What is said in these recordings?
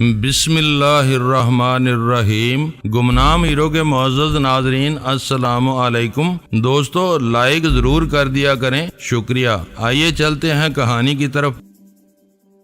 بسم اللہ الرحمن الرحیم۔ گمنام ہیرو کے معزز ناظرین السلام علیکم۔ دوستو لائک ضرور کر دیا کریں، شکریہ۔ آئیے چلتے ہیں کہانی کی طرف۔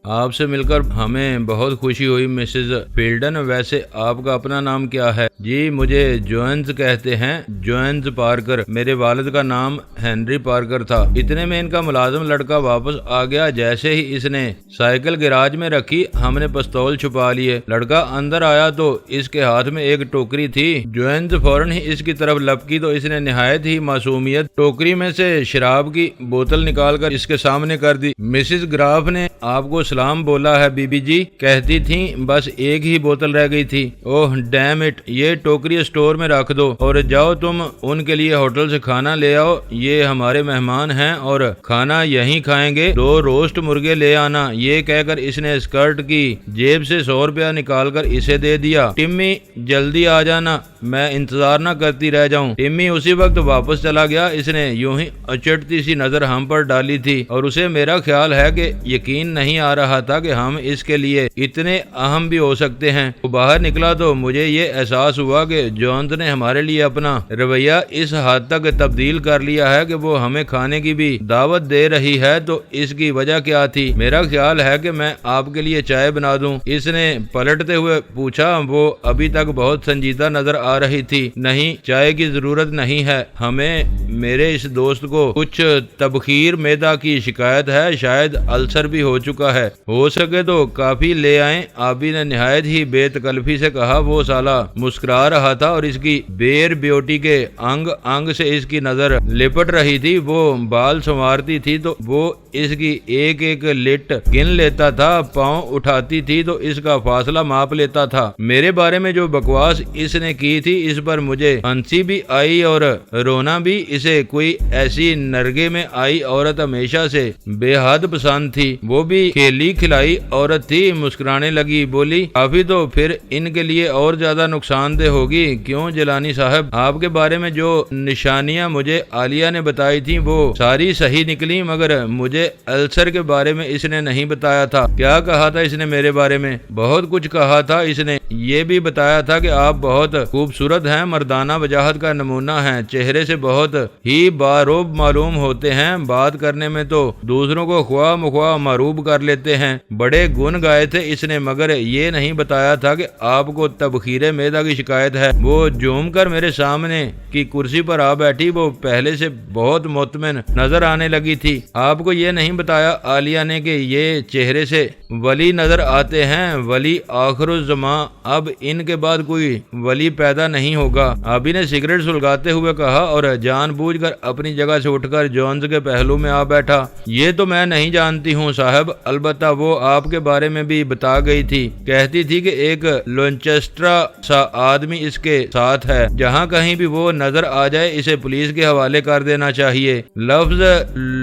آپ سے مل کر ہمیں بہت خوشی ہوئی مسز فیلڈن۔ ویسے آپ کا اپنا نام کیا ہے؟ جی مجھے جوئنز کہتے ہیں، جوئنز پارکر۔ میرے والد کا نام ہنری پارکر تھا۔ اتنے میں ان کا ملازم لڑکا واپس آ گیا۔ جیسے ہی اس نے سائیکل گراج میں رکھی ہم نے پستول چھپا لیے۔ لڑکا اندر آیا تو اس کے ہاتھ میں ایک ٹوکری تھی۔ جوئنز فوراً ہی اس کی طرف لپکی تو اس نے نہایت ہی معصومیت ٹوکری میں سے شراب کی بوتل نکال کر اس کے سامنے کر دی۔ مسز گراف نے آپ کو سلام بولا ہے بی بی جی، کہتی تھیں بس ایک ہی بوتل رہ گئی تھی۔ اوہ ڈیم اٹ، یہ ٹوکری اسٹور میں رکھ دو اور جاؤ تم ان کے لیے ہوٹل سے کھانا لے آؤ۔ یہ ہمارے مہمان ہیں اور کھانا یہیں کھائیں گے۔ 2 روسٹ مرغے لے آنا۔ یہ کہہ کر اس نے اسکرٹ کی جیب سے 100 روپیہ نکال کر اسے دے دیا۔ ٹمی جلدی آ جانا، میں انتظار نہ کرتی رہ جاؤں۔ ٹمی اسی وقت واپس چلا گیا۔ اس نے یوں ہی اچٹتی سی نظر ہم پر ڈالی تھی اور اسے میرا خیال ہے کہ یقین نہیں آ رہا تھا کہ ہم اس کے لیے اتنے اہم بھی ہو سکتے ہیں۔ وہ باہر نکلا تو مجھے یہ احساس ہوا کہ جونز نے ہمارے لیے اپنا رویہ اس حد تک تبدیل کر لیا ہے کہ وہ ہمیں کھانے کی بھی دعوت دے رہی ہے۔ تو اس کی وجہ کیا تھی؟ میرا خیال ہے کہ میں آپ کے لیے چائے بنا دوں، اس نے پلٹتے ہوئے پوچھا۔ وہ ابھی تک بہت سنجیدہ نظر آ رہی تھی۔ نہیں، چائے کی ضرورت نہیں ہے ہمیں۔ میرے اس دوست کو کچھ تبخیر معدہ کی شکایت ہے، شاید السر بھی ہو چکا ہے، ہو سکے تو کافی لے آئیں۔ آبی نے نہایت ہی بے تکلفی سے کہا۔ وہ سالہ مسکرا رہا تھا اور اس کی بیر بیوٹی کے انگ انگ سے اس کی نظر لپٹ رہی تھی۔ وہ بال سنوارتی تھی تو وہ اس کی ایک ایک لٹ گن لیتا تھا، پاؤں اٹھاتی تھی تو اس کا فاصلہ ماپ لیتا تھا۔ میرے بارے میں جو بکواس اس نے کی تھی اس پر مجھے ہنسی بھی آئی اور رونا بھی۔ اسے کوئی ایسی نرگے میں آئی عورت ہمیشہ سے بے حد پسند تھی۔ وہ بھی کھیلی کھلائی عورت تھی۔ مسکرانے لگی، بولی کافی تو پھر ان کے لیے اور زیادہ نقصان دہ ہوگی۔ کیوں جیلانی صاحب؟ آپ کے بارے میں جو نشانیاں مجھے عالیہ نے بتائی تھیں وہ ساری صحیح نکلی، مگر مجھے السر کے بارے میں اس نے نہیں بتایا تھا۔ کیا کہا تھا اس نے میرے بارے میں؟ بہت کچھ کہا تھا۔ اس نے یہ بھی بتایا تھا کہ آپ بہت خوبصورت ہیں، مردانہ وجاہت کا نمونہ ہیں، چہرے سے بہت ہی باروب معلوم ہوتے ہیں، بات کرنے میں تو دوسروں کو خواہ مخواہ معروب کر لیتے ہیں۔ بڑے گن گائے تھے اس نے، مگر یہ نہیں بتایا تھا کہ آپ کو تبخیر معدہ کی شکایت ہے۔ وہ جھوم کر میرے سامنے کی کرسی پر آ بیٹھی۔ وہ پہلے سے بہت مطمئن نظر آنے لگی تھی۔ آپ کو یہ نہیں بتایا عالیہ نے کہ یہ چہرے سے ولی نظر آتے ہیں، ولی آخر الزماں۔ اب ان کے بعد کوئی ولی پیدا نہیں ہوگا۔ آبی نے سگریٹ سلگاتے ہوئے کہا اور جان بوجھ کر اپنی جگہ سے اٹھ کر جونز کے پہلو میں آ بیٹھا۔ یہ تو میں نہیں جانتی ہوں صاحب، البتہ وہ آپ کے بارے میں بھی بتا گئی تھی۔ کہتی تھی کہ ایک لونچسٹرا سا آدمی اس کے ساتھ ہے، جہاں کہیں بھی وہ نظر آ جائے اسے پولیس کے حوالے کر دینا چاہیے۔ لفظ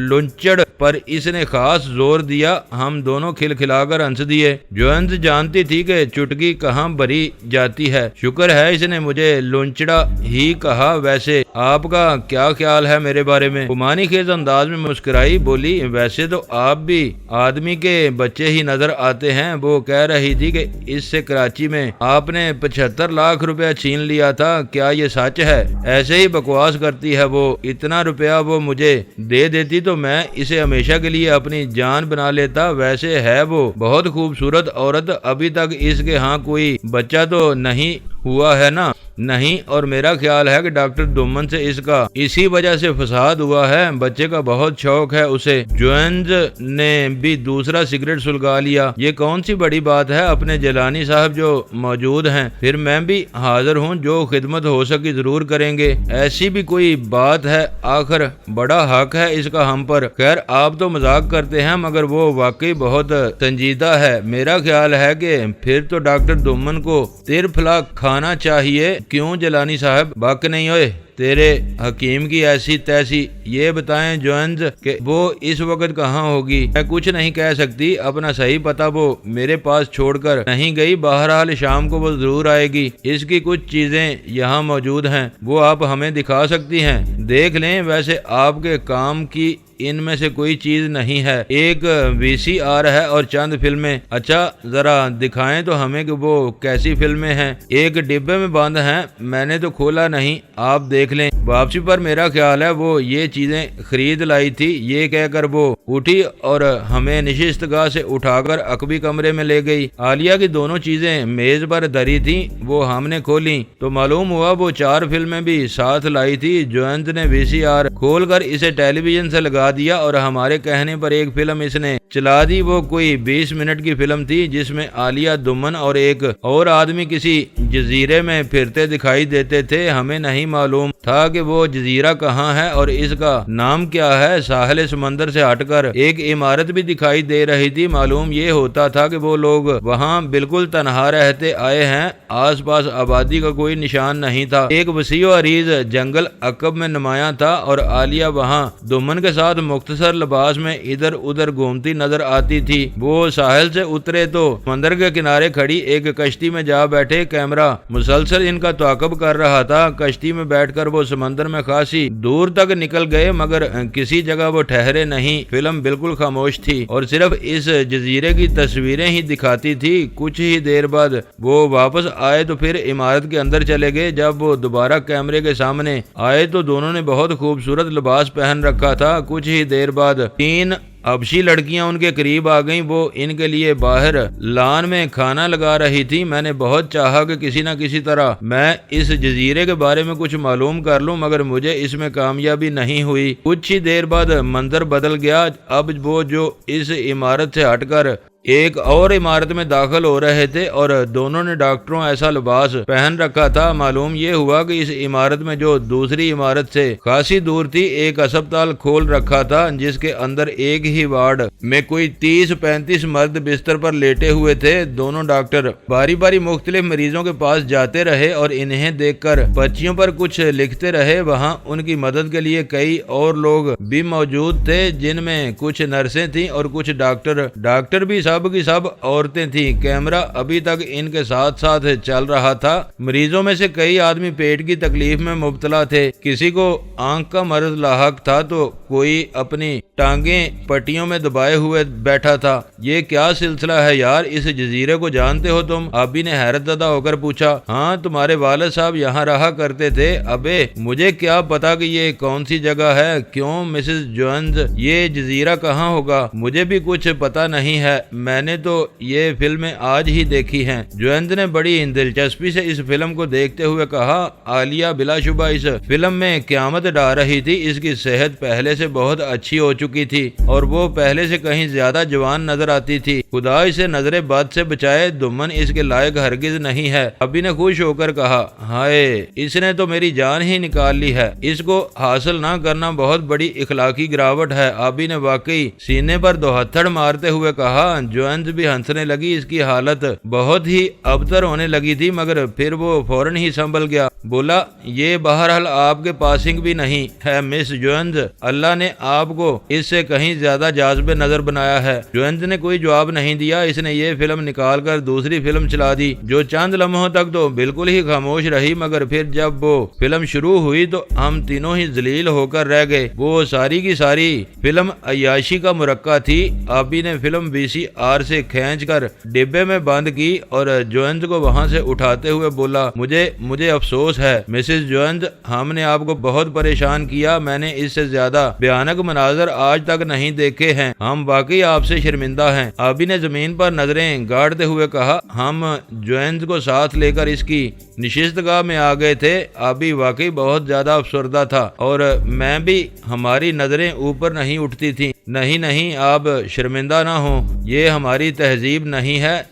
لونچڑ پر اس نے خاص زور دیا۔ ہم دونوں کھلکھلا کر ہنس دیے۔ جوئنز جانتی تھی کہ چٹکی کہاں بری جاتی ہے۔ شکر ہے اس نے مجھے لونچڑا ہی کہا۔ ویسے آپ کا کیا خیال ہے میرے بارے میں؟ گمانی خیز انداز میں مسکرائی، بولی ویسے تو آپ بھی آدمی کے بچے ہی نظر آتے ہیں۔ وہ کہہ رہی تھی کہ اس سے کراچی میں آپ نے 75 لاکھ روپیہ چھین لیا تھا، کیا یہ سچ ہے؟ ایسے ہی بکواس کرتی ہے وہ۔ اتنا روپیہ وہ مجھے دے دیتی تو میں اسے ہمیشہ کے لیے اپنی جان بنا لیتا۔ ویسے ہے وہ بہت خوبصورت عورت۔ ابھی تک اس کے ہاں کوئی بچہ تو نہیں ہوا ہے نا؟ نہیں، اور میرا خیال ہے کہ ڈاکٹر دومن سے اس کا اسی وجہ سے فساد ہوا ہے۔ بچے کا بہت شوق ہے اسے۔ جوئنز نے بھی دوسرا سگریٹ سلگا لیا۔ یہ کون سی بڑی بات ہے؟ اپنے جیلانی صاحب جو موجود ہیں، پھر میں بھی حاضر ہوں، جو خدمت ہو سکی ضرور کریں گے۔ ایسی بھی کوئی بات ہے؟ آخر بڑا حق ہے اس کا ہم پر۔ خیر آپ تو مذاق کرتے ہیں مگر وہ واقعی بہت سنجیدہ ہے۔ میرا خیال ہے کہ پھر تو ڈاکٹر دومن کو تیر پھلا کھانا چاہیے۔ کیوں جیلانی صاحب؟ بک نہیں ہوئے تیرے حکیم کی ایسی تیسی؟ یہ بتائیں جوئنز کہ وہ اس وقت کہاں ہوگی؟ میں کچھ نہیں کہہ سکتی، اپنا صحیح پتہ وہ میرے پاس چھوڑ کر نہیں گئی۔ بہرحال شام کو وہ ضرور آئے گی۔ اس کی کچھ چیزیں یہاں موجود ہیں، وہ آپ ہمیں دکھا سکتی ہیں؟ دیکھ لیں۔ ویسے آپ کے کام کی ان میں سے کوئی چیز نہیں ہے، ایک VCR ہے اور چند فلمیں۔ اچھا ذرا دکھائیں تو ہمیں کہ وہ کیسی فلمیں ہیں۔ ایک ڈبے میں بند ہیں، میں نے تو کھولا نہیں، آپ دیکھ لیں۔ واپسی پر میرا خیال ہے وہ یہ چیزیں خرید لائی تھی۔ یہ کہہ کر وہ اٹھی اور ہمیں نشست گاہ سے اٹھا کر عقبی کمرے میں لے گئی۔ عالیہ کی دونوں چیزیں میز پر دھری تھیں، وہ ہم نے کھولی تو معلوم ہوا وہ 4 فلمیں بھی ساتھ لائی تھی۔ جوینت نے VCR کھول کر اسے ٹیلی ویژن سے لگا دیا اور ہمارے کہنے پر ایک فلم اس نے چلا دی۔ وہ کوئی 20 منٹ کی فلم تھی جس میں عالیہ، دمن اور ایک اور آدمی کسی جزیرے میں پھرتے دکھائی دیتے تھے۔ ہمیں نہیں معلوم تھا کہ وہ جزیرہ کہاں ہے اور اس کا نام کیا ہے۔ ساحل سمندر سے ہٹ کر ایک عمارت بھی دکھائی دے رہی تھی۔ معلوم یہ ہوتا تھا کہ وہ لوگ وہاں بالکل تنہا رہتے آئے ہیں، آس پاس آبادی کا کوئی نشان نہیں تھا۔ ایک وسیع و عریض جنگل عقب میں نمایاں تھا اور عالیہ وہاں دمن کے ساتھ مختصر لباس میں ادھر ادھر گھومتی نظر آتی تھی۔ وہ ساحل سے اترے تو سمندر کے کنارے کھڑی ایک کشتی میں جا بیٹھے۔ کیمرہ مسلسل ان کا تعاقب کر رہا تھا۔ کشتی میں بیٹھ کر وہ سمندر میں خاصی دور تک نکل گئے مگر کسی جگہ وہ ٹھہرے نہیں۔ فلم بالکل خاموش تھی اور صرف اس جزیرے کی تصویریں ہی دکھاتی تھی۔ کچھ ہی دیر بعد وہ واپس آئے تو پھر عمارت کے اندر چلے گئے۔ جب وہ دوبارہ کیمرے کے سامنے آئے تو دونوں نے بہت خوبصورت لباس پہن رکھا تھا۔ کچھ ہی دیر بعد 3 حبشی لڑکیاں ان کے قریب آ گئیں۔ وہ ان کے لیے باہر لان میں کھانا لگا رہی تھی۔ میں نے بہت چاہا کہ کسی نہ کسی طرح میں اس جزیرے کے بارے میں کچھ معلوم کر لوں مگر مجھے اس میں کامیابی نہیں ہوئی۔ کچھ ہی دیر بعد منظر بدل گیا۔ اب وہ جو اس عمارت سے ہٹ کر ایک اور عمارت میں داخل ہو رہے تھے اور دونوں نے ڈاکٹروں ایسا لباس پہن رکھا تھا۔ معلوم یہ ہوا کہ اس عمارت میں جو دوسری عمارت سے خاصی دور تھی ایک ہسپتال کھول رکھا تھا جس کے اندر ایک ہی وارڈ میں کوئی 30-35 مرد بستر پر لیٹے ہوئے تھے۔ دونوں ڈاکٹر باری باری مختلف مریضوں کے پاس جاتے رہے اور انہیں دیکھ کر پرچیوں پر کچھ لکھتے رہے۔ وہاں ان کی مدد کے لیے کئی اور لوگ بھی موجود تھے جن میں کچھ نرسیں تھیں اور کچھ ڈاکٹر بھی سب کی سب عورتیں تھیں۔ کیمرہ ابھی تک ان کے ساتھ ساتھ چل رہا تھا۔ مریضوں میں سے کئی آدمی پیٹ کی تکلیف میں مبتلا تھے، کسی کو آنکھ کا مرض لاحق تھا تو کوئی اپنی ٹانگیں پٹیوں میں دبائے ہوئے بیٹھا تھا۔ یہ کیا سلسلہ ہے یار، اس جزیرے کو جانتے ہو تم؟ آبی نے حیرت زدہ ہو کر پوچھا۔ ہاں، تمہارے والد صاحب یہاں رہا کرتے تھے۔ ابے مجھے کیا پتا کہ یہ کون سی جگہ ہے۔ کیوں مسز جونز، یہ جزیرہ کہاں ہوگا؟ مجھے بھی کچھ پتا نہیں ہے، میں نے تو یہ فلمیں آج ہی دیکھی ہیں۔ جوینت نے بڑی دلچسپی سے اس فلم کو دیکھتے ہوئے کہا۔ عالیہ بلا شبہ اس فلم میں قیامت ڈال رہی تھی۔ اس کی صحت پہلے سے بہت اچھی ہو چکی تھی اور وہ پہلے سے کہیں زیادہ جوان نظر آتی تھی۔ خدا اسے نظر بد سے بچائے، دمن اس کے لائق ہرگز نہیں ہے۔ ابھی نے خوش ہو کر کہا، ہائے اس نے تو میری جان ہی نکال لی ہے، اس کو حاصل نہ کرنا بہت بڑی اخلاقی گراوٹ ہے۔ ابھی نے واقعی سینے پر 2 ہتھڑ مارتے ہوئے کہا۔ جوینت بھی ہنسنے لگی۔ اس کی حالت بہت ہی ابتر ہونے لگی تھی مگر پھر وہ فوراً ہی سنبھل گیا۔ بولا، یہ بہرحال آپ کے پاسنگ بھی نہیں ہے مس جوینت، اللہ نے آپ کو اس سے کہیں زیادہ جاذب نظر بنایا ہے۔ جوینت نے کوئی جواب نہیں دیا۔ اس نے یہ فلم نکال کر دوسری فلم چلا دی جو چند لمحوں تک تو بالکل ہی خاموش رہی مگر پھر جب وہ فلم شروع ہوئی تو ہم تینوں ہی ذلیل ہو کر رہ گئے۔ وہ ساری کی ساری فلم عیاشی کا مرقع تھی۔ آبی نے فلم VCR سے کھینچ کر ڈبے میں بند کی اور جوینت کو وہاں سے اٹھاتے ہوئے بولا، مجھے افسوس ہے مسز جوینت، ہم نے آپ کو بہت پریشان کیا۔ میں نے اس سے زیادہ بھیانک مناظر آج تک نہیں دیکھے ہیں، ہم واقعی آپ سے شرمندہ ہیں۔ آبی نے زمین پر نظریں گاڑتے ہوئے کہا۔ ہم جوینت کو ساتھ لے کر اس کی نشست گاہ میں آ گئے تھے۔ آبی واقعی بہت زیادہ افسردہ تھا اور میں بھی، ہماری نظریں اوپر نہیں اٹھتی تھیں۔ نہیں آپ شرمندہ نہ ہوں، یہ ہماری تہذیب نہیں ہے،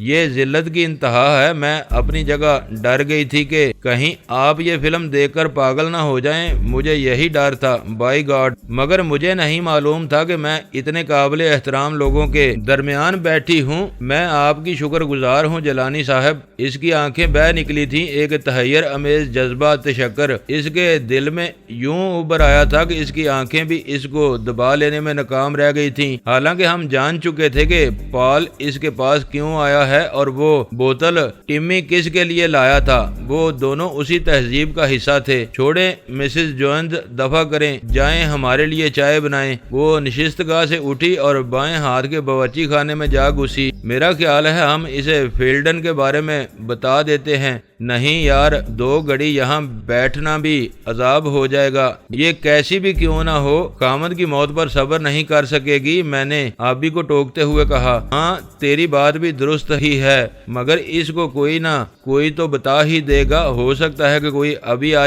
یہ ذلت کی انتہا ہے۔ میں اپنی جگہ ڈر گئی تھی کہ کہیں آپ یہ فلم دیکھ کر پاگل نہ ہو جائیں، مجھے یہی ڈر تھا، بائی گاڈ، مگر مجھے نہیں معلوم تھا کہ میں اتنے قابل احترام لوگوں کے درمیان بیٹھی ہوں۔ میں آپ کی شکر گزار ہوں جیلانی صاحب۔ اس کی آنکھیں بہہ نکلی تھیں، ایک تحیر امیز جذبہ تشکر اس کے دل میں یوں ابھر آیا تھا کہ اس کی آنکھیں بھی اس کو دبا لینے میں ناکام رہ گئی تھیں۔ حالانکہ ہم جان چکے تھے کہ پال اس کے پاس کیوں آیا ہے اور وہ بوتل ٹمی کس کے لیے لایا تھا۔ وہ دونوں اسی تہذیب کا حصہ تھے۔ چھوڑیں مسز جونز، دفع کریں، جائیں ہمارے لیے چائے بنائیں۔ وہ نشست گاہ سے اٹھی اور بائیں ہاتھ کے باورچی خانے میں جا گھسی۔ میرا خیال ہے ہم اسے فیلڈن کے بارے میں بتا دیتے ہیں۔ نہیں یار، 2 گھڑی یہاں بیٹھنا بھی عذاب ہو جائے گا۔ یہ کیسی بھی کیوں نہ ہو، خامد کی موت پر صبر نہیں کر سکے گی، میں نے آبی کو ٹوکتے ہوئے کہا۔ ہاں تیری بات بھی درست ہی ہے، مگر اس کو کوئی نہ کوئی تو بتا ہی دے گا۔ ہو سکتا ہے کہ کوئی ابھی آ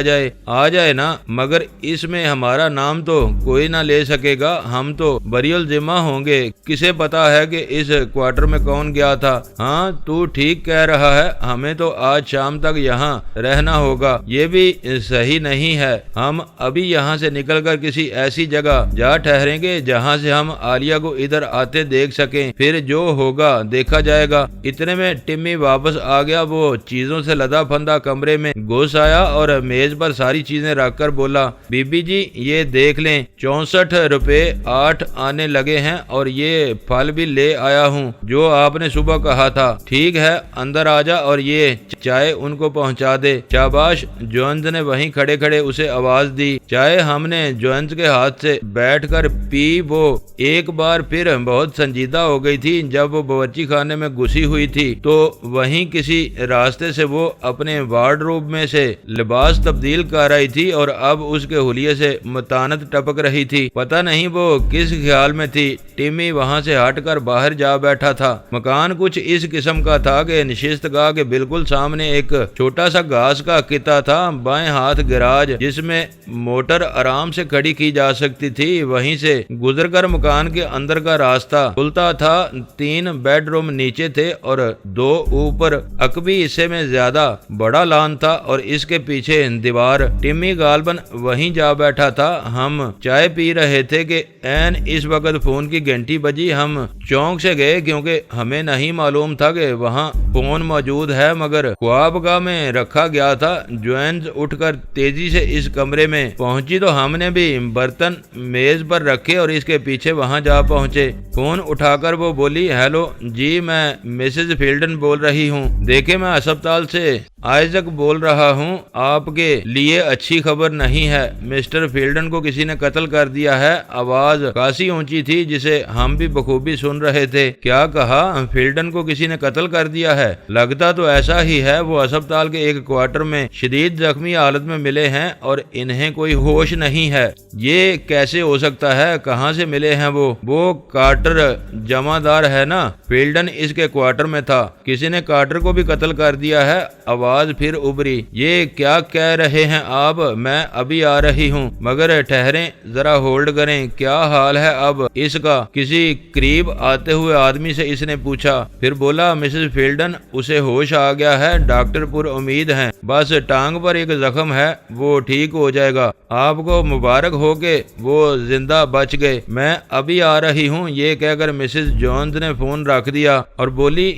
جائے نا، مگر اس میں ہمارا نام تو کوئی نہ لے سکے گا، ہم تو بری الذمہ ہوں گے۔ کسے پتا ہے کہ اس کوارٹر میں کون گیا تھا؟ ہاں تو ٹھیک کہہ رہا ہے، ہمیں تو آج شام تک یہاں رہنا ہوگا۔ یہ بھی صحیح نہیں ہے، ہم ابھی یہاں سے نکل کر کسی ایسی جگہ جا ٹھہریں گے جہاں سے ہم عالیہ کو ادھر آتے دیکھ سکیں، پھر جو ہوگا دیکھا جائے گا۔ اتنے میں ٹمی واپس آ گیا۔ وہ چیزوں سے لدا پھندا کمرے میں گھس آیا اور میز پر ساری چیزیں رکھ کر بولا، بی بی جی یہ دیکھ لیں، 64 روپے 8 آنے لگے ہیں اور یہ پھل بھی لے آیا ہوں جو آپ نے صبح کہا تھا۔ ٹھیک ہے اندر آ جا اور یہ چائے ان کو پہنچا دے۔ شاباش، جونز نے وہیں کھڑے کھڑے اسے آواز دی۔ چائے ہم نے جونز کے ہاتھ سے بیٹھ کر پی۔ وہ ایک بار پھر بہت سنجیدہ ہو گئی تھی۔ جب وہ باورچی خانے میں گھسی ہوئی تھی تو وہیں کسی راستے سے وہ اپنے وارڈروب میں سے لباس تبدیل کر رہی تھی اور اب اس کے حلیے سے متانت ٹپک رہی تھی۔ پتہ نہیں وہ کس خیال میں تھی۔ ٹمی وہاں سے ہٹ کر باہر جا بیٹھا تھا۔ مکان کچھ اس قسم کا تھا کہ نشست گاہ کے بالکل سامنے ایک چھوٹا سا گھاس کا قطعہ تھا، بائیں ہاتھ گراج جس میں موٹر آرام سے کھڑی کی جا سکتی تھی، وہیں سے گزر کر مکان کے اندر کا راستہ کھلتا تھا۔ 3 بیڈ روم نیچے تھے اور 2 اوپر۔ عقبی حصے میں زیادہ بڑا لان تھا اور اس کے پیچھے دیوار۔ ٹمی غالباً وہیں جا بیٹھا تھا۔ ہم چائے پی رہے تھے کہ عین اس وقت فون کی گھنٹی بجی۔ ہم چونک سے گئے کیونکہ ہمیں نہیں معلوم تھا کہ وہاں فون موجود ہے، مگر خوابگاہ میں رکھا گیا تھا۔ جوینز اٹھ کر تیزی سے اس کمرے میں پہنچی تو ہم نے بھی برتن میز پر رکھے اور اس کے پیچھے وہاں جا پہنچے۔ فون اٹھا کر وہ بولی، ہیلو جی میں مسز فیلڈن بول رہی ہوں۔ دیکھیں میں ہسپتال سے آئزک بول رہا ہوں، آپ کے لیے اچھی خبر نہیں ہے، مسٹر فیلڈن کو کسی نے قتل کر دیا ہے۔ آواز خاصی اونچی تھی جسے ہم بھی بخوبی سن رہے تھے۔ کیا کہا؟ فیلڈن کو کسی نے قتل کر دیا ہے؟ لگتا تو ایسا ہی ہے، وہ ہسپتال کے ایک کوارٹر میں شدید زخمی حالت میں ملے ہیں اور انہیں کوئی ہوش نہیں ہے۔ یہ کیسے ہو سکتا ہے؟ کہاں سے ملے ہیں وہ کارٹر جمع دار ہے نا، فیلڈن اس کے کوارٹر میں تھا، کسی نے کارٹر کو بھی قتل کر دیا ہے۔ آواز پھر ابری، یہ کیا کہہ رہے ہیں آپ؟ میں ابھی آ رہی ہوں، مگر ٹھہریں ذرا ہولڈ کریں، کیا حال ہے اب اس کا؟ کسی قریب آتے ہوئے آدمی سے اس نے پوچھا، پھر بولا مسز فیلڈن اسے ہوش آ گیا ہے، ڈاکٹر پر امید ہیں، بس ٹانگ پر ایک زخم ہے، وہ ٹھیک ہو جائے گا، آپ کو مبارک ہو کہ وہ زندہ بچ گئے، میں ابھی آ رہی ہوں۔ یہ کہہ کر مسز جونز نے فون رکھ دیا اور بولی،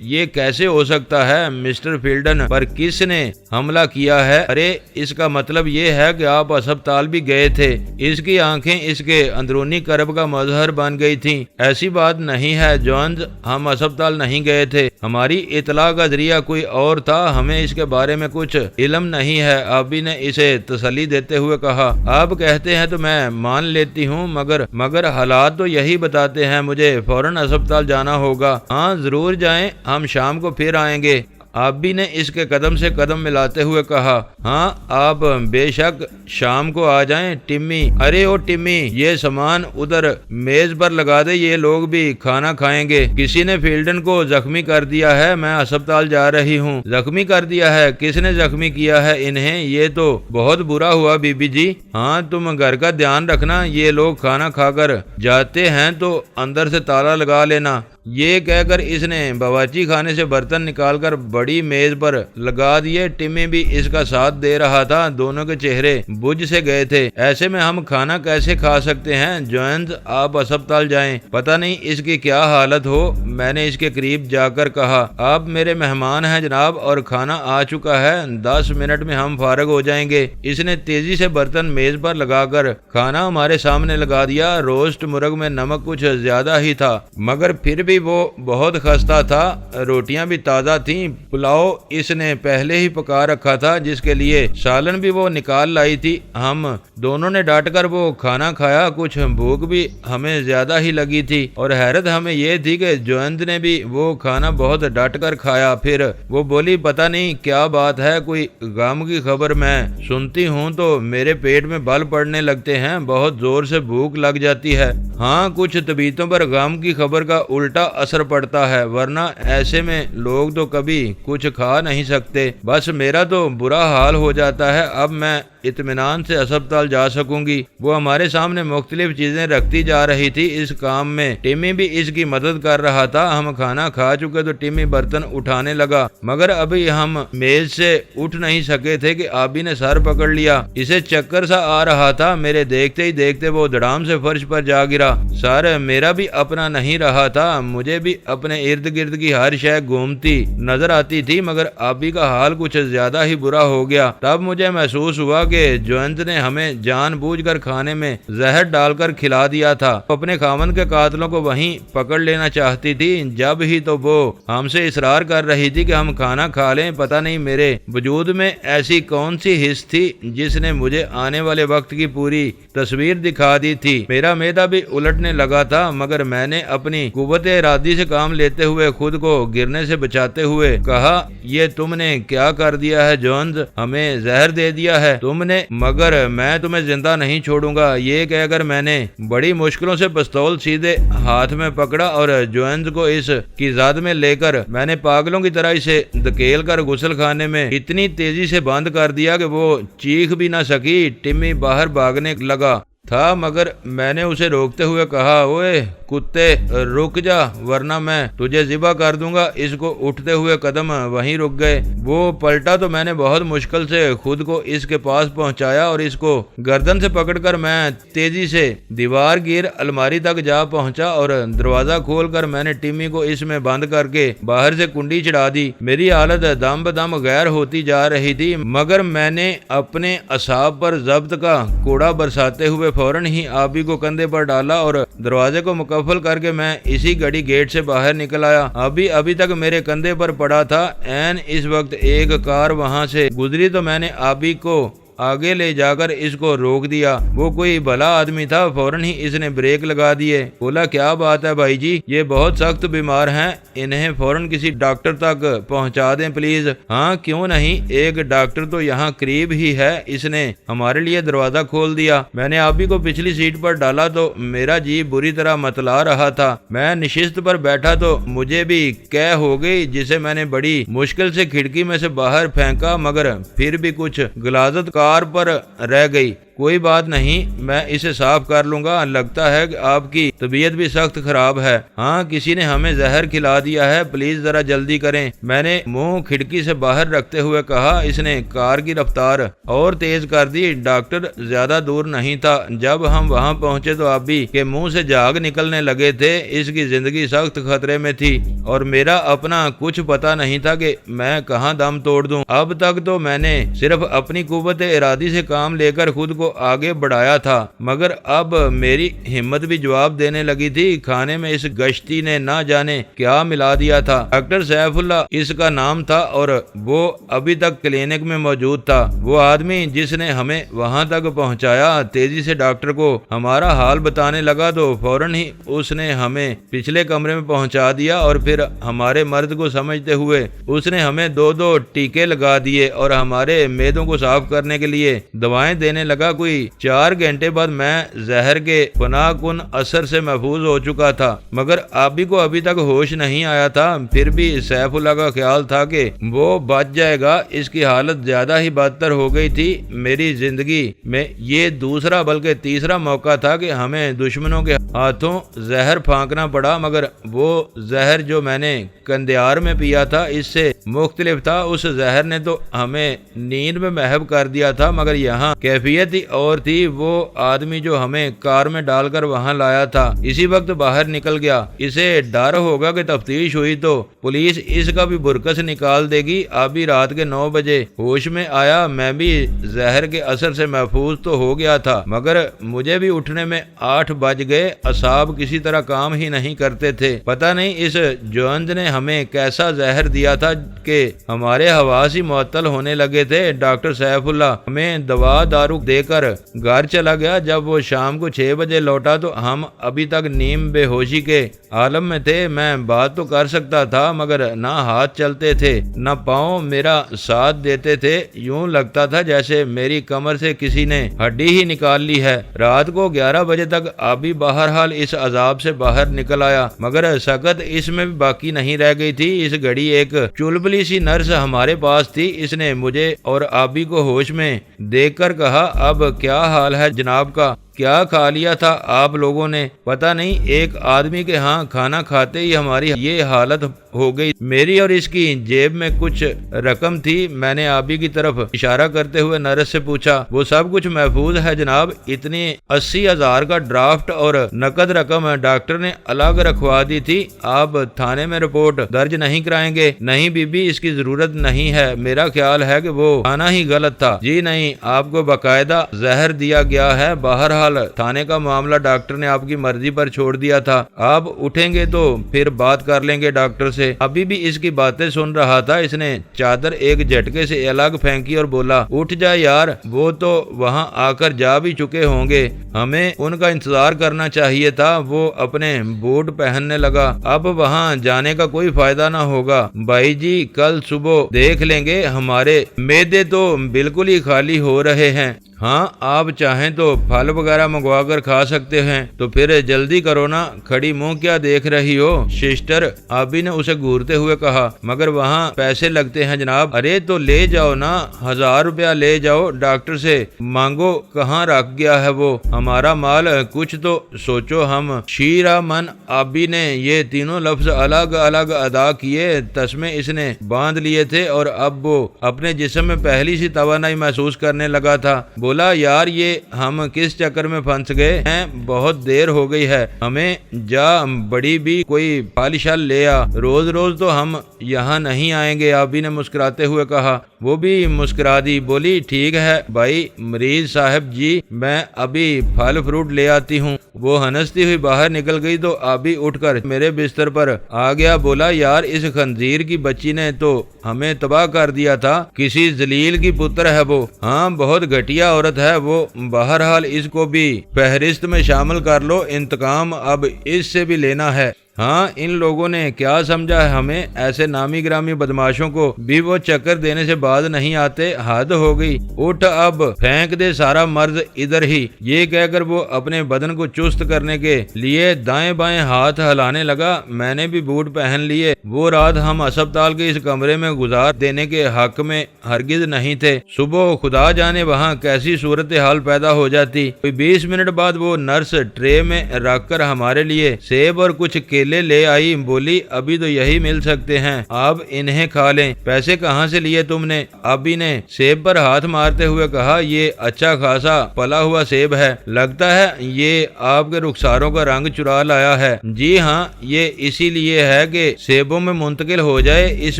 یہ کیسے ہو سکتا ہے؟ مسٹر فیلڈن پر کس نے حملہ کیا ہے؟ ارے اس کا مطلب یہ ہے کہ آپ ہسپتال بھی گئے تھے۔ اس کی آنکھیں اس کے اندرونی کرب کا مظہر بن گئی تھیں۔ ایسی بات نہیں ہے جونز، ہم ہسپتال نہیں گئے تھے، ہماری اطلاع کا ذریعہ کوئی اور تھا، ہمیں اس کے بارے میں کچھ علم نہیں ہے، آبی نے اسے تسلی دیتے ہوئے کہا۔ آپ کہتے ہیں تو میں مان لیتی ہوں، مگر حالات تو یہی بتاتے ہیں، مجھے فوراً ہسپتال جانا ہوگا۔ ہاں ضرور جائیں، ہم شام کو پھر آئیں گے، آبی نے اس کے قدم سے قدم ملاتے ہوئے کہا۔ ہاں آپ بے شک شام کو آ جائیں ٹمی۔ ارے او ٹمی، یہ سامان ادھر میز پر لگا دے، یہ لوگ بھی کھانا کھائیں گے۔ کسی نے فیلڈن کو زخمی کر دیا ہے، میں ہسپتال جا رہی ہوں۔ زخمی کر دیا ہے؟ کس نے زخمی کیا ہے انہیں؟ یہ تو بہت برا ہوا بی بی جی۔ ہاں تم گھر کا دھیان رکھنا، یہ لوگ کھانا کھا کر جاتے ہیں تو اندر سے تالا لگا لینا۔ یہ کہہ کر اس نے باورچی خانے سے برتن نکال کر بڑی میز پر لگا دیے۔ ٹمی بھی اس کا ساتھ دے رہا تھا۔ دونوں کے چہرے بجھ سے گئے تھے۔ ایسے میں ہم کھانا کیسے کھا سکتے ہیں؟ جوینز آپ اسپتال جائیں، پتہ نہیں اس کی کیا حالت ہو۔ میں نے اس کے قریب جا کر کہا، آپ میرے مہمان ہیں جناب، اور کھانا آ چکا ہے، 10 منٹ میں ہم فارغ ہو جائیں گے۔ اس نے تیزی سے برتن میز پر لگا کر کھانا ہمارے سامنے لگا دیا۔ روسٹ مرغ میں نمک کچھ زیادہ ہی تھا، مگر پھر بھی وہ بہت خستہ تھا۔ روٹیاں بھی تازہ تھیں۔ پلاؤ اس نے پہلے ہی پکا رکھا تھا، جس کے لیے سالن بھی وہ نکال لائی تھی۔ ہم دونوں نے ڈانٹ کر وہ کھانا کھایا۔ کچھ بھوک بھی ہمیں زیادہ ہی لگی تھی، اور حیرت ہمیں یہ تھی کہ جوینز نے بھی وہ کھانا بہت ڈٹ کر کھایا۔ پھر وہ بولی، پتہ نہیں کیا بات ہے، کوئی غم کی خبر میں سنتی ہوں تو میرے پیٹ میں بل پڑنے لگتے ہیں، بہت زور سے بھوک لگ جاتی ہے۔ ہاں، کچھ طبیعتوں پر غم کی خبر کا الٹا اثر پڑتا ہے، ورنہ ایسے میں لوگ تو کبھی کچھ کھا نہیں سکتے۔ بس میرا تو برا حال ہو جاتا ہے۔ اب میں اطمینان سے اسپتال جا سکوں گی۔ وہ ہمارے سامنے مختلف چیزیں رکھتی جا رہی تھی۔ اس کام میں ٹمی بھی اس کی مدد کر رہا تھا۔ ہم کھانا کھا چکے تو ٹمی برتن اٹھانے لگا، مگر ابھی ہم میز سے اٹھ نہیں سکے تھے کہ آبی نے سر پکڑ لیا۔ اسے چکر سا آ رہا تھا۔ میرے دیکھتے ہی دیکھتے وہ دھڑام سے فرش پر جا گرا۔ سر میرا بھی اپنا نہیں رہا تھا۔ مجھے بھی اپنے ارد گرد کی ہر شے گھومتی نظر آتی تھی، مگر آبی کا حال کچھ زیادہ ہی برا ہو گیا۔ تب مجھے محسوس ہوا کہ جوینز نے ہمیں جان بوجھ کر کھانے میں زہر ڈال کر کھلا دیا تھا۔ اپنے خاوند کے قاتلوں کو وہیں پکڑ لینا چاہتی تھی۔ جب ہی تو وہ ہم سے اصرار کر رہی تھی کہ ہم کھانا کھا لیں۔ پتہ نہیں میرے وجود میں ایسی کون سی حس تھی جس نے مجھے آنے والے وقت کی پوری تصویر دکھا دی تھی۔ میرا معدہ بھی الٹنے لگا تھا، مگر میں نے اپنی قوت ارادی سے کام لیتے ہوئے خود کو گرنے سے بچاتے ہوئے کہا، یہ تم نے کیا کر دیا ہے جوینز؟ ہمیں زہر دے دیا ہے تم نے، مگر میں تمہیں زندہ نہیں چھوڑوں گا۔ یہ کہہ کر میں نے بڑی مشکلوں سے پستول سیدھے ہاتھ میں پکڑا اور جوینز کو اس کی زاد میں لے کر میں نے پاگلوں کی طرح اسے دھکیل کر غسل خانے میں اتنی تیزی سے بند کر دیا کہ وہ چیخ بھی نہ سکی۔ ٹمی باہر بھاگنے لگا تھا، مگر میں نے اسے روکتے ہوئے کہا، اوئے کتے، رک جا ورنہ میں تجھے ذبح کر دوں گا۔ اس کو اٹھتے ہوئے قدم وہیں رک گئے۔ وہ پلٹا تو میں نے بہت مشکل سے خود کو اس کے پاس پہنچایا اور اس کو گردن سے پکڑ کر میں تیزی سے دیوار گیر الماری تک جا پہنچا اور دروازہ کھول کر میں نے ٹمی کو اس میں بند کر کے باہر سے کنڈی چڑھا دی۔ میری حالت دم بدم غیر ہوتی جا رہی تھی، مگر میں نے اپنے اعصاب پر ضبط کا کوڑا برساتے ہوئے فوراً ہی آبی کو کندھے پر ڈالا اور دروازے کو مکفل کر کے میں اسی گھڑی گیٹ سے باہر نکل آیا۔ ابھی تک میرے کندھے پر پڑا تھا۔ عین اس وقت ایک کار وہاں سے گزری تو میں نے آبی کو آگے لے جا کر اس کو روک دیا۔ وہ کوئی بھلا آدمی تھا، فوراً ہی اس نے بریک لگا دیے۔ بولا، کیا بات ہے بھائی جی، یہ بہت سخت بیمار ہیں، انہیں فوراً کسی ڈاکٹر تک پہنچا دیں پلیز۔ ہاں کیوں نہیں، ایک ڈاکٹر تو یہاں قریب ہی ہے۔ اس نے ہمارے لیے دروازہ کھول دیا۔ میں نے آبی کو پچھلی سیٹ پر ڈالا تو میرا جی بری طرح متلا رہا تھا۔ میں نشست پر بیٹھا تو مجھے بھی قے ہو گئی، جسے میں نے بڑی مشکل سے کھڑکی میں سے باہر پھینکا، مگر پھر بھی کچھ غلاظت کار پر رہ گئی۔ کوئی بات نہیں، میں اسے صاف کر لوں گا۔ لگتا ہے کہ آپ کی طبیعت بھی سخت خراب ہے۔ ہاں، کسی نے ہمیں زہر کھلا دیا ہے، پلیز ذرا جلدی کریں۔ میں نے منہ کھڑکی سے باہر رکھتے ہوئے کہا۔ اس نے کار کی رفتار اور تیز کر دی۔ ڈاکٹر زیادہ دور نہیں تھا۔ جب ہم وہاں پہنچے تو آبی کے منہ سے جھاگ نکلنے لگے تھے۔ اس کی زندگی سخت خطرے میں تھی اور میرا اپنا کچھ پتہ نہیں تھا کہ میں کہاں دم توڑ دوں۔ اب تک تو میں نے صرف اپنی قوت ارادی سے کام لے کر خود کو آگے بڑھایا تھا، مگر اب میری ہمت بھی جواب دینے لگی تھی۔ کھانے میں اس گشتی نے نہ جانے کیا ملا دیا تھا۔ ڈاکٹر سیف اللہ اس کا نام تھا اور وہ ابھی تک کلینک میں موجود تھا۔ وہ آدمی جس نے ہمیں وہاں تک پہنچایا تیزی سے ڈاکٹر کو ہمارا حال بتانے لگا تو فوراً ہی اس نے ہمیں پچھلے کمرے میں پہنچا دیا اور پھر ہمارے مرد کو سمجھتے ہوئے اس نے ہمیں 2 ٹیکے لگا دیے اور ہمارے معدوں کو صاف کرنے کے لیے دوائیں دینے لگا۔ کوئی 4 گھنٹے بعد میں زہر کے فنا کن اثر سے محفوظ ہو چکا تھا، مگر آبی کو ابھی تک ہوش نہیں آیا تھا۔ پھر بھی سیف اللہ کا خیال تھا کہ وہ بچ جائے گا۔ اس کی حالت زیادہ ہی بدتر ہو گئی تھی۔ میری زندگی میں یہ دوسرا بلکہ تیسرا موقع تھا کہ ہمیں دشمنوں کے ہاتھوں زہر پھانکنا پڑا، مگر وہ زہر جو میں نے کندیار میں پیا تھا اس سے مختلف تھا۔ اس زہر نے تو ہمیں نیند میں محو کر دیا تھا، مگر یہاں کیفیت ہی اور تھی۔ وہ آدمی جو ہمیں کار میں ڈال کر وہاں لایا تھا اسی وقت باہر نکل گیا۔ اسے ڈر ہوگا کہ تفتیش ہوئی تو پولیس اس کا بھی برکس نکال دے گی۔ ابھی رات کے 9 بجے ہوش میں آیا۔ میں بھی زہر کے اثر سے محفوظ تو ہو گیا تھا، مگر مجھے بھی اٹھنے میں 8 بج گئے۔ اعصاب کسی طرح کام ہی نہیں کرتے تھے۔ پتہ نہیں اس جوند نے ہمیں کیسا زہر دیا تھا کہ ہمارے حواس ہی معطل ہونے لگے تھے۔ ڈاکٹر سیف اللہ ہمیں دوا دارو دے کر گھر چلا گیا۔ جب وہ شام کو 6 بجے لوٹا تو ہم ابھی تک نیم بے ہوشی کے عالم میں تھے۔ میں بات تو کر سکتا تھا، مگر نہ ہاتھ چلتے تھے نہ پاؤں میرا ساتھ دیتے تھے۔ یوں لگتا تھا جیسے میری کمر سے کسی نے ہڈی ہی نکال لی ہے۔ رات کو 11 بجے تک آبی بہرحال اس عذاب سے باہر نکل آیا، مگر سکت اس میں بھی باقی نہیں رہ گئی تھی۔ اس گھڑی ایک چلبلی سی نرس ہمارے پاس تھی۔ اس نے مجھے اور آبی کو ہوش میں دیکھ کر کہا، اب کیا حال ہے جناب کا؟ کیا کھا لیا تھا آپ لوگوں نے؟ پتہ نہیں، ایک آدمی کے ہاں کھانا کھاتے ہی ہماری یہ حالت ہو گئی۔ میری اور اس کی جیب میں کچھ رقم تھی۔ میں نے آبی کی طرف اشارہ کرتے ہوئے نرس سے پوچھا، وہ سب کچھ محفوظ ہے جناب؟ اتنی 80,000 کا ڈرافٹ اور نقد رقم ڈاکٹر نے الگ رکھوا دی تھی۔ آپ تھانے میں رپورٹ درج نہیں کرائیں گے؟ نہیں بی بی، اس کی ضرورت نہیں ہے۔ میرا خیال ہے کہ وہ کھانا ہی غلط تھا۔ جی نہیں، آپ کو باقاعدہ زہر دیا گیا ہے۔ بہرحال تھانے کا معاملہ ڈاکٹر نے آپ کی مرضی پر چھوڑ دیا تھا۔ آپ اٹھیں گے تو پھر بات کر لیں گے ڈاکٹر سے۔ ابھی بھی اس کی باتیں سن رہا تھا۔ اس نے چادر ایک جھٹکے سے الگ پھینکی اور بولا، اٹھ جا یار، وہ تو وہاں آ کر جا بھی چکے ہوں گے، ہمیں ان کا انتظار کرنا چاہیے تھا۔ وہ اپنے بوٹ پہننے لگا۔ اب وہاں جانے کا کوئی فائدہ نہ ہوگا بھائی جی، کل صبح دیکھ لیں گے۔ ہمارے معدے تو بالکل ہی خالی ہو رہے ہیں۔ ہاں، آپ چاہیں تو پھل وغیرہ منگوا کر کھا سکتے ہیں۔ تو پھر جلدی کرو نا، کھڑی منہ کیا دیکھ رہی ہو؟ سسٹر، آبی نے اسے گھورتے ہوئے کہا۔ مگر وہاں پیسے لگتے ہیں جناب۔ ارے تو لے جاؤ نا، 1000 روپیہ لے جاؤ، ڈاکٹر سے مانگو، کہاں رکھ گیا ہے وہ ہمارا مال؟ کچھ تو سوچو۔ ہم شیرا من آبی نے یہ تینوں لفظ الگ الگ ادا کیے۔ تسمے اس نے باندھ لیے تھے اور اب وہ اپنے جسم میں پہلی سی توانائی محسوس کرنے لگا تھا۔ بولا، یار یہ ہم کس چکر میں پھنس گئے ہیں؟ بہت دیر ہو گئی ہے، ہمیں جا بڑی بھی کوئی پھل شل لے آ، روز روز تو ہم یہاں نہیں آئیں گے۔ آبی نے مسکراتے ہوئے کہا۔ وہ بھی مسکرا دی، بولی، ٹھیک ہے بھائی مریض صاحب جی، میں ابھی پھل فروٹ لے آتی ہوں۔ وہ ہنستی ہوئی باہر نکل گئی تو آبی اٹھ کر میرے بستر پر آ گیا۔ بولا، یار اس خنزیر کی بچی نے تو ہمیں تباہ کر دیا تھا، کسی ذلیل کی پتر ہے وہ۔ ہاں، بہت گھٹیا عورت ہے وہ۔ بہرحال اس کو بھی فہرست میں شامل کر لو، انتقام اب اس سے بھی لینا ہے۔ ہاں، ان لوگوں نے کیا سمجھا ہے ہمیں؟ ایسے نامی گرامی بدماشوں کو بھی وہ چکر دینے سے باز نہیں آتے۔ حد ہو گئی، اٹھ اب پھینک دے سارا مرض ادھر ہی۔ یہ کہہ کر وہ اپنے بدن کو چست کرنے کے لیے دائیں بائیں ہاتھ ہلانے لگا۔ میں نے بھی بوٹ پہن لیے۔ وہ رات ہم ہسپتال کے اس کمرے میں گزار دینے کے حق میں ہرگز نہیں تھے۔ صبح خدا جانے وہاں کیسی صورتحال پیدا ہو جاتی۔ کوئی 20 منٹ بعد وہ نرس ٹرے میں رکھ کر ہمارے لیے سیب اور کچھ کیلے لے آئی۔ بولی، ابھی تو یہی مل سکتے ہیں، آپ انہیں کھا لیں۔ پیسے کہاں سے لیے تم نے؟ ابھی نے سیب پر ہاتھ مارتے ہوئے کہا، یہ اچھا خاصا پلا ہوا سیب ہے، لگتا ہے یہ آپ کے رخساروں کا رنگ چرا لایا ہے۔ جی ہاں، یہ اسی لیے ہے کہ سیبوں میں منتقل ہو جائے، اس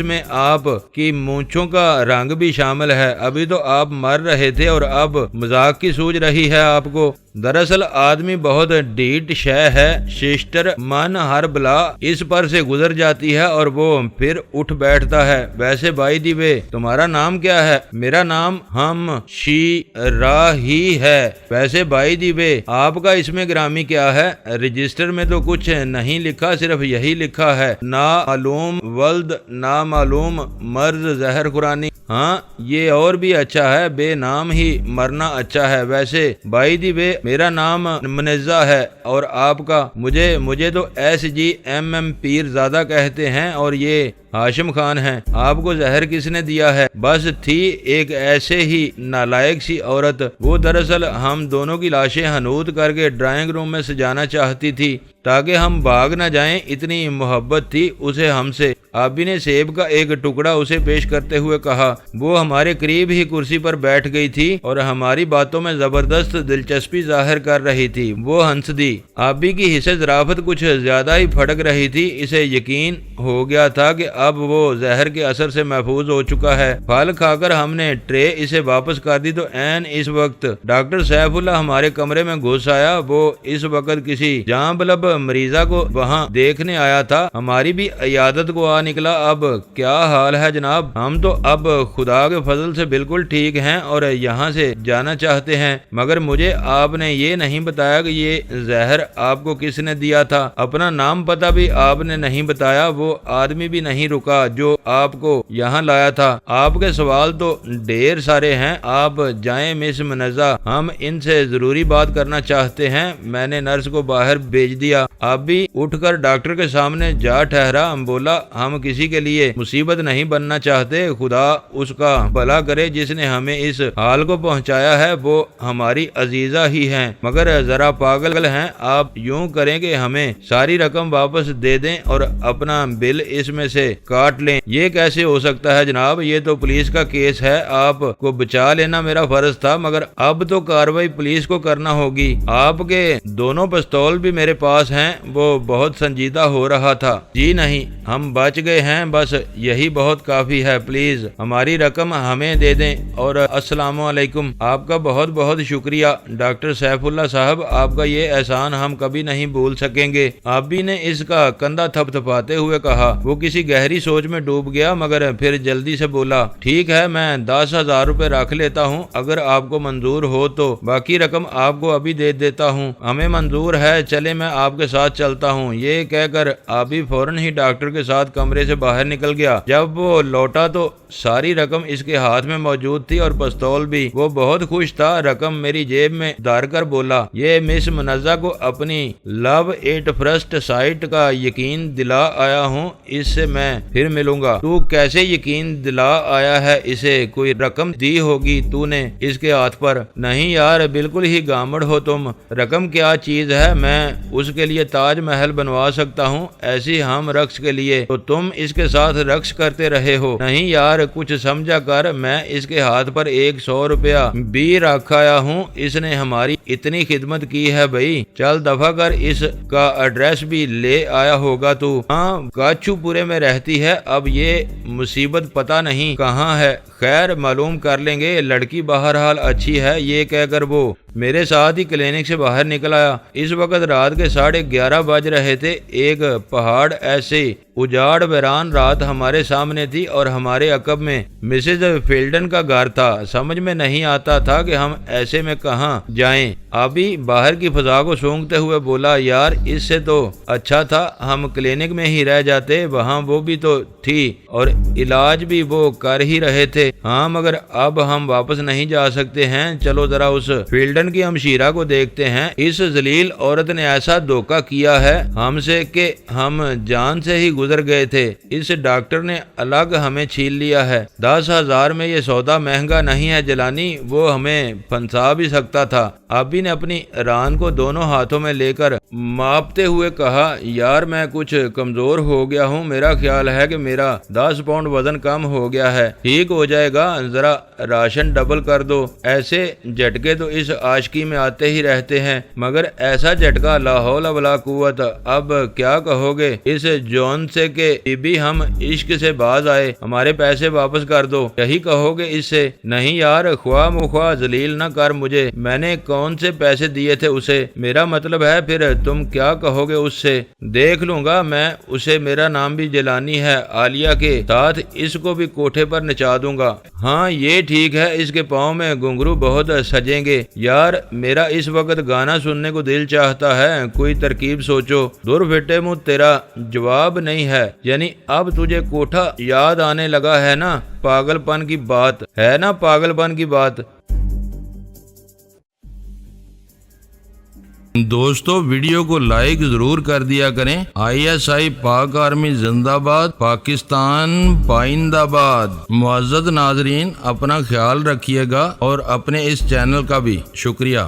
میں آپ کی مونچھوں کا رنگ بھی شامل ہے۔ ابھی تو آپ مر رہے تھے اور اب مذاق کی سوچ رہی ہے آپ کو۔ دراصل آدمی بہت ڈیٹ شے ہے سسٹر، من ہر بلا اس پر سے گزر جاتی ہے اور وہ پھر اٹھ بیٹھتا ہے۔ ویسے بائی دی وے تمہارا نام کیا ہے؟ میرا نام ہم شیرا ہی ہے۔ ویسے بائی دی وے آپ کا اسم گرامی کیا ہے؟ رجسٹر میں تو کچھ نہیں لکھا، صرف یہی لکھا ہے، نامعلوم ولد نامعلوم مرض زہر خورانی۔ ہاں یہ اور بھی اچھا ہے، بے نام ہی مرنا اچھا ہے۔ ویسے بائی دی وے میرا نام منزہ ہے اور آپ کا؟ مجھے تو SGMM پیر زادہ کہتے ہیں اور یہ ہاشم خان ہیں۔ آپ کو زہر کس نے دیا ہے؟ بس تھی ایک ایسے ہی نالائق سی عورت، وہ دراصل ہم دونوں کی لاشیں حنوط کر کے ڈرائنگ روم میں سجانا چاہتی تھی تاکہ ہم بھاگ نہ جائیں، اتنی محبت تھی اسے ہم سے۔ آبی نے سیب کا ایک ٹکڑا اسے پیش کرتے ہوئے کہا۔ وہ ہمارے قریب ہی کرسی پر بیٹھ گئی تھی اور ہماری باتوں میں زبردست دلچسپی ظاہر کر رہی تھی۔ وہ ہنس دی۔ آبی کی حصہ ظرافت کچھ زیادہ ہی پھٹک رہی تھی۔ اسے یقین ہو گیا تھا کہ اب وہ زہر کے اثر سے محفوظ ہو چکا ہے۔ پھل کھا کر ہم نے ٹرے اسے واپس کر دی تو عین اس وقت ڈاکٹر سیف اللہ ہمارے کمرے میں گھس آیا۔ وہ اس وقت کسی جاں بلب مریضہ کو وہاں دیکھنے آیا تھا۔ ہماری بھی عیادت کو آ نکلا۔ اب کیا حال ہے جناب؟ ہم تو اب خدا کے فضل سے بالکل ٹھیک ہیں اور یہاں سے جانا چاہتے ہیں، مگر مجھے آپ نے یہ نہیں بتایا کہ یہ زہر آپ کو کس نے دیا تھا۔ اپنا نام پتہ بھی آپ نے نہیں بتایا، وہ آدمی بھی نہیں رکا جو آپ کو یہاں لایا تھا۔ آپ کے سوال تو ڈھیر سارے ہیں، آپ جائیں مس منزہ، ہم ان سے ضروری بات کرنا چاہتے ہیں۔ میں نے نرس کو باہر بھیج دیا۔ آپ بھی اٹھ کر ڈاکٹر کے سامنے جا ٹھہرا۔ بولا ہم کسی کے لیے مصیبت نہیں بننا چاہتے، خدا اس کا بھلا کرے جس نے ہمیں اس حال کو پہنچایا ہے، وہ ہماری عزیزہ ہی ہیں مگر ذرا پاگل ہیں۔ آپ یوں کریں کہ ہمیں ساری رقم واپس دے دیں اور اپنا بل اس میں سے کاٹ لیں۔ یہ کیسے ہو سکتا ہے جناب؟ یہ تو پولیس کا کیس ہے، آپ کو بچا لینا میرا فرض تھا، مگر اب تو کارروائی پولیس کو کرنا ہوگی۔ آپ کے دونوں پستول بھی میرے پاس ہیں۔ وہ بہت سنجیدہ ہو رہا تھا۔ جی نہیں، ہم بچ گئے ہیں، بس یہی بہت کافی ہے، پلیز ہماری رقم ہمیں دے دیں اور السلام علیکم۔ آپ کا بہت بہت شکریہ ڈاکٹر سیف اللہ صاحب، آپ کا یہ احسان ہم کبھی نہیں بھول سکیں گے۔ آبی نے اس کا کندھا تھپ تھپاتے ہوئے کہا۔ وہ کسی گہری سوچ میں ڈوب گیا مگر پھر جلدی سے بولا، ٹھیک ہے میں 10,000 روپے رکھ لیتا ہوں، اگر آپ کو منظور ہو تو باقی رقم آپ کو ابھی دے دیتا ہوں۔ ہمیں منظور ہے، چلے میں آپ کے ساتھ چلتا ہوں۔ یہ کہہ کر آبی فوراً ہی ڈاکٹر کے ساتھ کمرے سے باہر نکل گیا۔ جب وہ لوٹا تو ساری رقم اس کے ہاتھ میں موجود تھی اور پستول بھی۔ وہ بہت خوش تھا۔ رقم میری جیب میں ڈال کر بولا، یہ مس منزہ کو اپنی لو ایٹ فرسٹ سائٹ کا یقین دلا آیا ہوں، اس سے میں پھر ملوں گا۔ تو کیسے یقین دلا آیا ہے اسے؟ کوئی رقم دی ہوگی تو نے اس کے ہاتھ پر؟ نہیں یار، بالکل ہی گامڑ ہو تم۔ رقم کیا چیز ہے؟ میں اس کے لیے تاج محل بنوا سکتا ہوں، ایسی ہم رقص کے لیے تو تم اس کے ساتھ رقص کرتے رہے ہو۔ نہیں یار کچھ سمجھا کر، میں اس کے ہاتھ پر 100 روپیہ بھی رکھ آیا ہوں، اس نے ہماری اتنی خدمت کی ہے بھائی، چل دفع کر، اس کا ایڈریس بھی لے آیا ہوگا تو؟ ہاں کاچو پورے میں رہتی ہے، اب یہ مصیبت پتہ نہیں کہاں ہے، خیر معلوم کر لیں گے، لڑکی بہرحال اچھی ہے۔ یہ کہہ کر وہ میرے ساتھ ہی کلینک سے باہر نکل آیا۔ اس وقت رات کے 11:30 بج رہے تھے۔ ایک پہاڑ ایسے اجاڑ ویران رات ہمارے سامنے تھی اور ہمارے عقب میں مسز فیلڈن کا گھر تھا۔ سمجھ میں نہیں آتا تھا کہ ہم ایسے میں کہاں جائیں۔ آبی باہر کی فضا کو سونگتے ہوئے بولا، یار اس سے تو اچھا تھا ہم کلینک میں ہی رہ جاتے، وہاں وہ بھی تو تھی اور علاج بھی وہ کر ہی رہے تھے۔ ہاں مگر اب ہم واپس نہیں جا سکتے ہیں، چلو ذرا اس فیلڈن کی ہمشیرہ کو دیکھتے ہیں۔ اس ذلیل عورت نے ایسا دھوکہ کیا ہے ہم سے کہ ہم جان سے ہی گزر گئے تھے۔ اس ڈاکٹر نے الگ ہمیں چھین لیا ہے۔ 10,000 میں یہ سودا مہنگا نہیں ہے جلانی، وہ ہمیں پھنسا بھی سکتا تھا۔ آبی نے اپنی ران کو دونوں ہاتھوں میں لے کر ماپتے ہوئے کہا، یار میں کچھ کمزور ہو گیا ہوں، میرا خیال ہے کہ میرا 10 پاؤنڈ وزن کم ہو گیا ہے، ٹھیک ہو جائے گا، ذرا راشن ڈبل کر دو۔ ایسے جھٹکے تو اس عاشقی میں آتے ہی رہتے ہیں، مگر ایسا جھٹکا لا حول ولا قوت۔ اب کیا کہو گے اس جون سے کہ بی بی ہم عشق سے باز آئے، ہمارے پیسے واپس کر دو، یہی کہو گے اس سے؟ نہیں یار، خواہ مخواہ ذلیل نہ کر مجھے، میں نے کون کون سے پیسے دیے تھے اسے، میرا مطلب ہے پھر تم کیا کہو گے اس سے؟ دیکھ لوں گا میں اسے، میرا نام بھی جیلانی ہے، عالیہ کے ساتھ اس کو بھی کوٹھے پر نچا دوں گا۔ ہاں یہ ٹھیک ہے، اس کے پاؤں میں گھنگرو بہت سجیں گے۔ یار میرا اس وقت گانا سننے کو دل چاہتا ہے، کوئی ترکیب سوچو۔ دور پھٹے منہ، تیرا جواب نہیں ہے، یعنی اب تجھے کوٹھا یاد آنے لگا ہے نا؟ پاگل پن کی بات ہے نا، پاگل پن کی بات۔ دوستو ویڈیو کو لائک ضرور کر دیا کریں۔ ISI پاک آرمی زندہ باد، پاکستان پائندہ باد۔ معزز ناظرین اپنا خیال رکھیے گا اور اپنے اس چینل کا بھی شکریہ۔